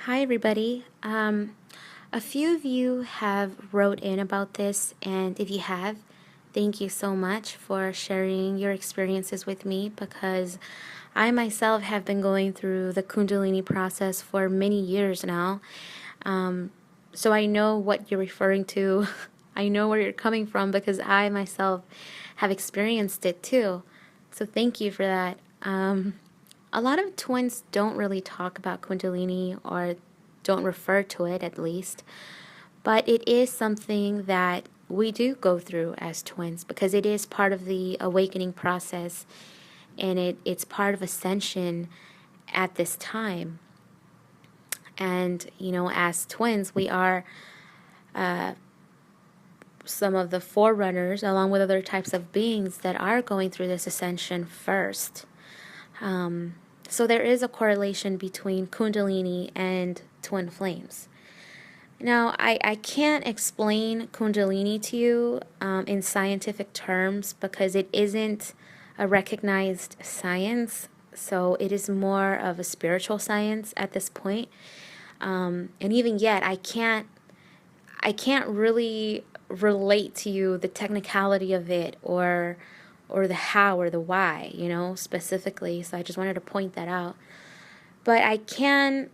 Hi everybody. A few of you have wrote in about this, and if you have, thank you so much for sharing your experiences with me, because I myself have been going through the Kundalini process for many years now. So I know what you're referring to. I know where you're coming from because I myself have experienced it too. So thank you for that. A lot of twins don't really talk about Kundalini, or don't refer to it at least, but it is something that we do go through as twins because it is part of the awakening process, and it's part of ascension at this time. And, as twins, we are some of the forerunners, along with other types of beings that are going through this ascension first. So there is a correlation between Kundalini and twin flames. Now, I can't explain Kundalini to you in scientific terms because it isn't a recognized science. So it is more of a spiritual science at this point. And even yet, I can't really relate to you the technicality of it, or the how or the why, specifically. So I just wanted to point that out. But I can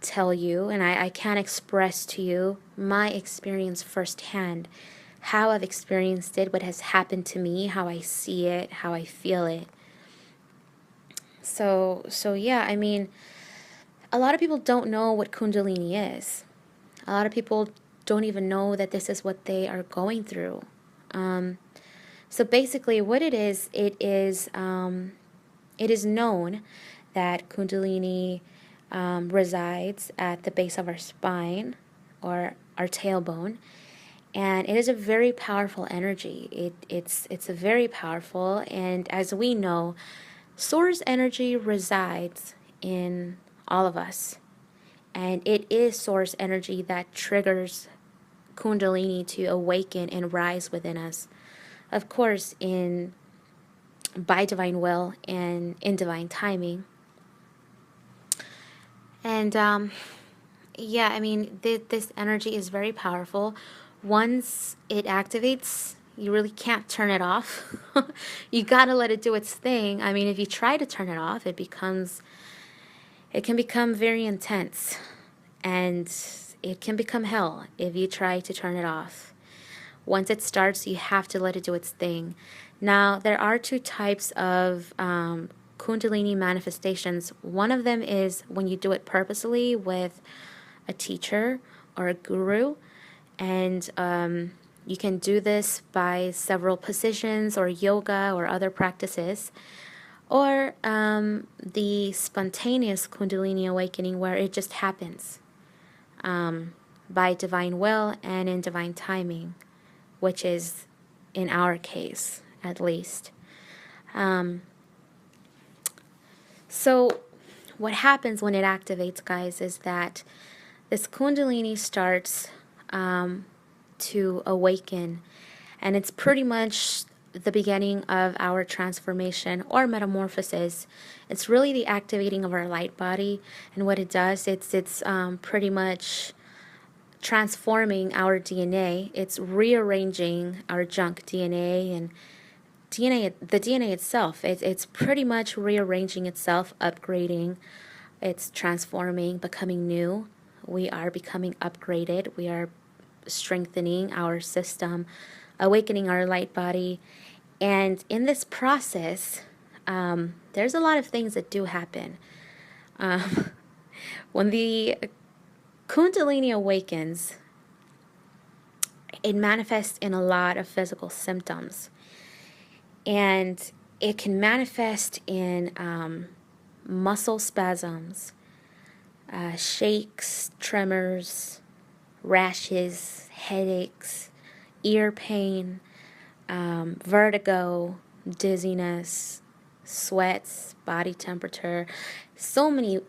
tell you, and I can express to you my experience firsthand, how I've experienced it, what has happened to me, how I see it, how I feel it. So yeah, a lot of people don't know what Kundalini is. A lot of people don't even know that this is what they are going through. So basically what it is known that Kundalini resides at the base of our spine, or our tailbone, and it is a very powerful energy. It's a very powerful, and as we know, source energy resides in all of us, and it is source energy that triggers Kundalini to awaken and rise within us. Of course, by divine will and in divine timing. And this energy is very powerful. Once it activates, you really can't turn it off. You gotta let it do its thing. If you try to turn it off, it can become very intense, and it can become hell if you try to turn it off. Once it starts, you have to let it do its thing. Now, there are two types of Kundalini manifestations. One of them is when you do it purposely with a teacher or a guru, and you can do this by several positions or yoga or other practices, or the spontaneous Kundalini awakening, where it just happens by divine will and in divine timing, which is in our case at least. So what happens when it activates, guys, is that this Kundalini starts to awaken, and it's pretty much the beginning of our transformation or metamorphosis. It's really the activating of our light body, and what it does, it's pretty much transforming our DNA. It's rearranging our junk DNA, and the DNA itself. It's pretty much rearranging itself, upgrading. It's transforming, becoming new. We are becoming upgraded. We are strengthening our system, awakening our light body. And in this process, there's a lot of things that do happen. When the Kundalini awakens, it manifests in a lot of physical symptoms. And it can manifest in muscle spasms, shakes, tremors, rashes, headaches, ear pain, vertigo, dizziness, sweats, body temperature, so many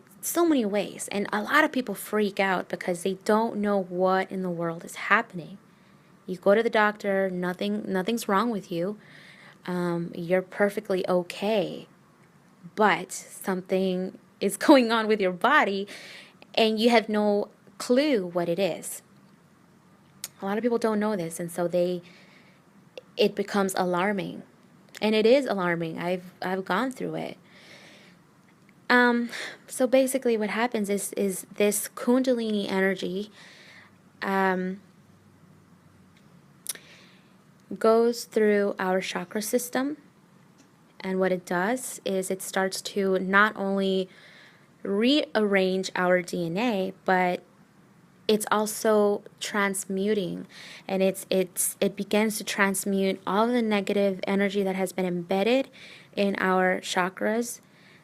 ways. And a lot of people freak out because they don't know what in the world is happening. You go to the doctor, nothing's wrong with you. You're perfectly okay, but something is going on with your body, and you have no clue what it is. A lot of people don't know this, and so it becomes alarming. And it is alarming. I've gone through it. So basically what happens is this Kundalini energy goes through our chakra system, and what it does is it starts to not only rearrange our DNA, but it's also transmuting, and it begins to transmute all the negative energy that has been embedded in our chakras.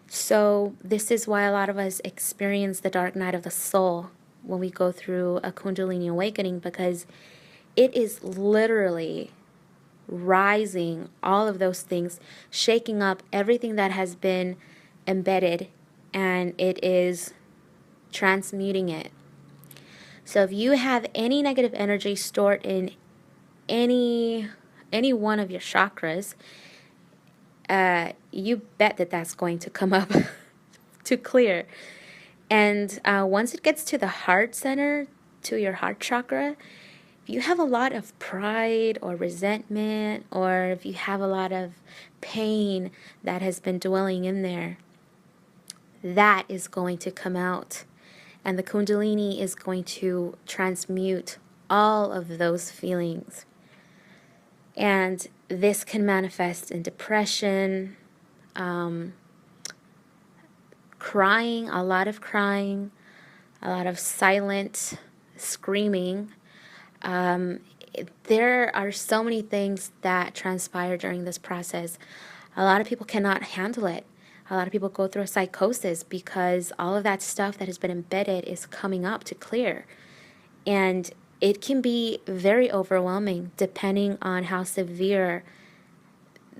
So this is why a lot of us experience the dark night of the soul when we go through a Kundalini awakening, because it is literally rising all of those things, shaking up everything that has been embedded, and it is transmuting it. So if you have any negative energy stored in any one of your chakras, you bet that that's going to come up to clear. And once it gets to the heart center, to your heart chakra, if you have a lot of pride or resentment, or if you have a lot of pain that has been dwelling in there, that is going to come out. And the Kundalini is going to transmute all of those feelings. And this can manifest in depression, crying, a lot of silent screaming. There are so many things that transpire during this process. A lot of people cannot handle it. A lot of people go through a psychosis because all of that stuff that has been embedded is coming up to clear. And it can be very overwhelming depending on how severe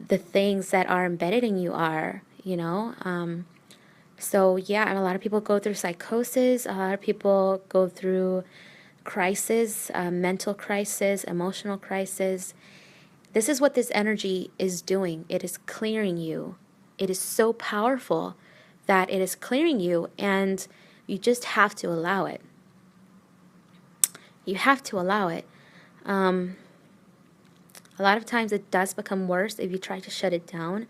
the things that are embedded in you are, you know. So yeah, a lot of people go through psychosis. A lot of people go through crisis, mental crisis, emotional crisis. This is what this energy is doing. It is clearing you. It is so powerful that it is clearing you, and you just have to allow it. You have to allow it. A lot of times it does become worse if you try to shut it down.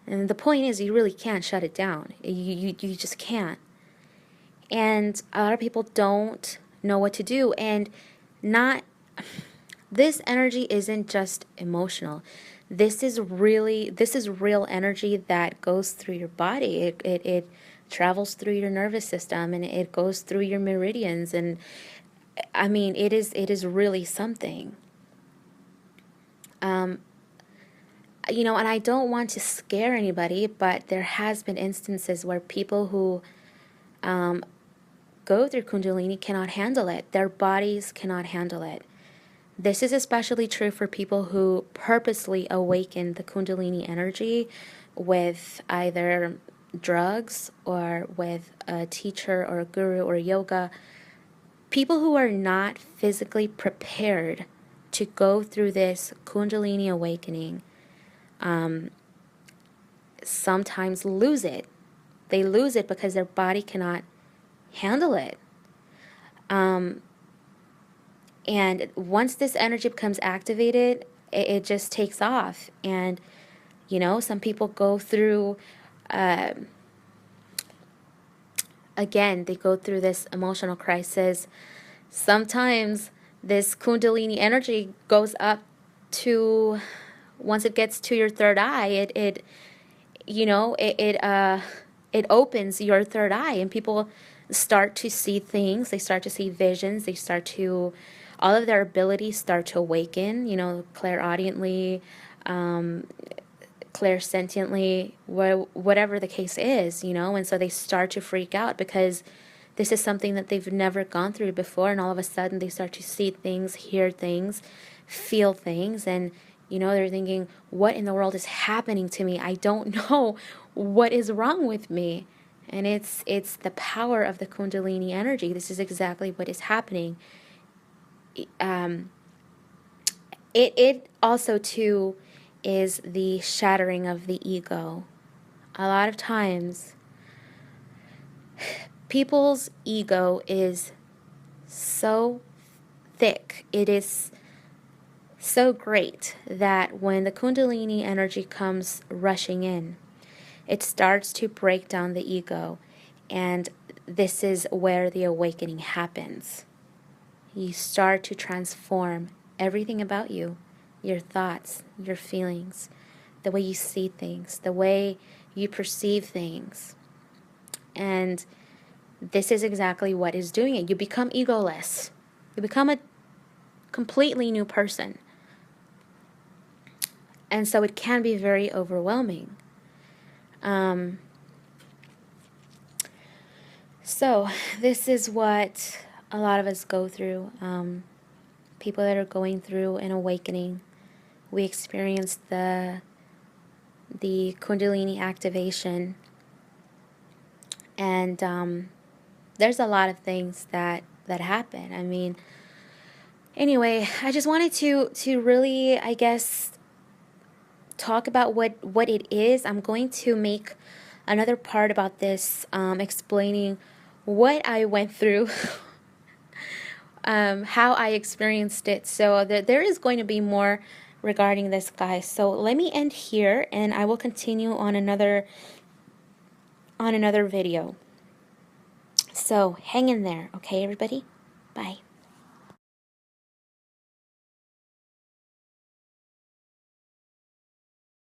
And the point is, you really can't shut it down. You just can't. And a lot of people don't know what to do. And this energy isn't just emotional. This is real energy that goes through your body. It travels through your nervous system, and it goes through your meridians. And I mean, it is really something. You know, and I don't want to scare anybody, but there has been instances where people who go through Kundalini cannot handle it. Their bodies cannot handle it. This is especially true for people who purposely awaken the Kundalini energy with either drugs or with a teacher or a guru or yoga. People who are not physically prepared to go through this Kundalini awakening sometimes lose it. They lose it because their body cannot handle it. And once this energy becomes activated, it just takes off. And, you know, some people go through, again, they go through this emotional crisis. Sometimes this Kundalini energy goes up to, once it gets to your third eye, it opens your third eye, and people start to see things. They start to see visions. They start to, all of their abilities start to awaken, you know, clairaudiently, clairsentiently, whatever the case is, you know. And so they start to freak out because this is something that they've never gone through before, and all of a sudden they start to see things, hear things, feel things, and, you know, they're thinking, what in the world is happening to me? I don't know what is wrong with me. And it's the power of the Kundalini energy. This is exactly what is happening. It also too is the shattering of the ego. A lot of times people's ego is so thick. It is so great that when the Kundalini energy comes rushing in, it starts to break down the ego. And this is where the awakening happens. You start to transform everything about you, your thoughts, your feelings, the way you see things, the way you perceive things. And this is exactly what is doing it. You become egoless. You become a completely new person. And so it can be very overwhelming. So this is what a lot of us go through. People that are going through an awakening. We experience the Kundalini activation. And there's a lot of things that happen. I mean, anyway, I just wanted to really, I guess, talk about what it is. I'm going to make another part about this, explaining what I went through, how I experienced it. So there is going to be more regarding this, guys. So let me end here, and I will continue on another video. So hang in there, okay, everybody? Bye.